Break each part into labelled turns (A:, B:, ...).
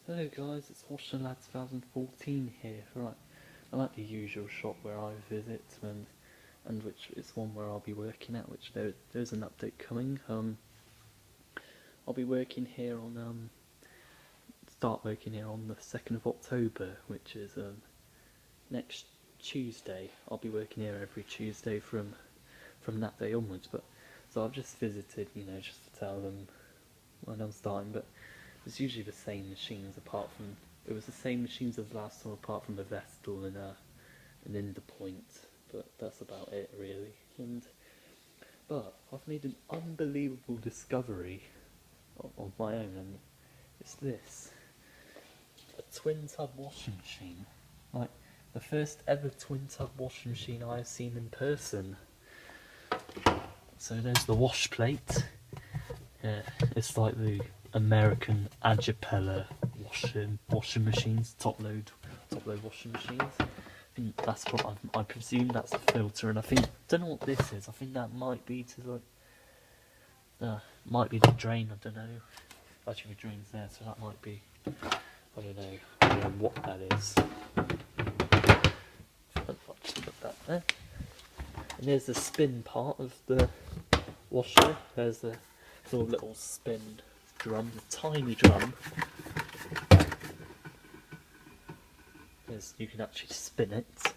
A: Hello guys, it's Lad 2014 here. Right, I'm at the usual shop where I visit, and which is one where I'll be working at. Which there's an update coming. I'll be working here on start working here on the 2nd of October, which is next Tuesday. I'll be working here every Tuesday from that day onwards. But so I've just visited, just to tell them when I'm starting. But it's usually the same machines, apart from it was the same machines as last time, apart from the Vestal and an Ender Point. But that's about it, really. But I've made an unbelievable discovery on my own, and it's this: a twin tub washing machine. Like the first ever twin tub washing machine I have seen in person. So there's the wash plate. Yeah, it's like the American Agapella washing machines, top load washing machines. I think that's what I presume that's the filter, and I don't know what this is. I think that might be might be the drain. I don't know. Actually, the drain's there, so that might be. I don't know what that is. I'll just put that there. And there's the spin part of the washer. There's the little spin drum, the tiny drum. You can actually spin it.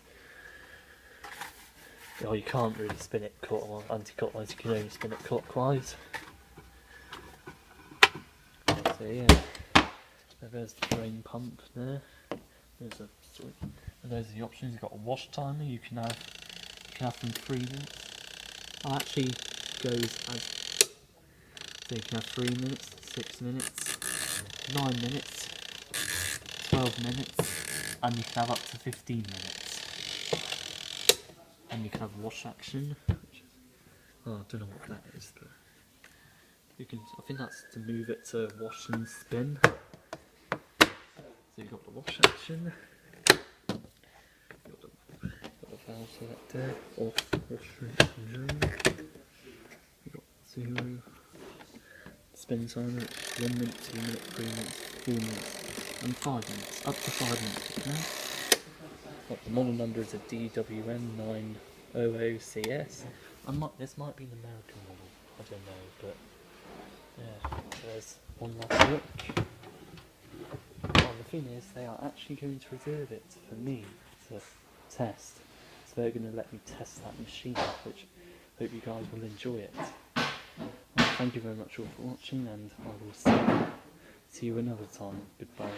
A: Oh, you can't really spin it anti-clockwise, you can only spin it clockwise. So yeah, there's the drain pump there. There's a switch. And those are the options. You've got a wash timer. You can have from 3 minutes. Oh, actually goes as. So you can have 3 minutes, 6 minutes, 9 minutes, 12 minutes, and you can have up to 15 minutes. And you can have wash action, which is, I don't know what that is, but you can. I think that's to move it to wash and spin. So you've got the wash action, you've got the valve selector, off, wash, and drain. You've got 0. Spin timer, 1 minute, 2 minutes, 3 minutes, 4 minutes, and 5 minutes, up to 5 minutes, okay? The model number is a DWM900CS. This might be an American model, I don't know, but yeah, there's one last look. Well, the thing is, they are actually going to reserve it for me to test, so they're going to let me test that machine, which I hope you guys will enjoy it. Well, thank you very much all for watching, and I will see you another time. Goodbye.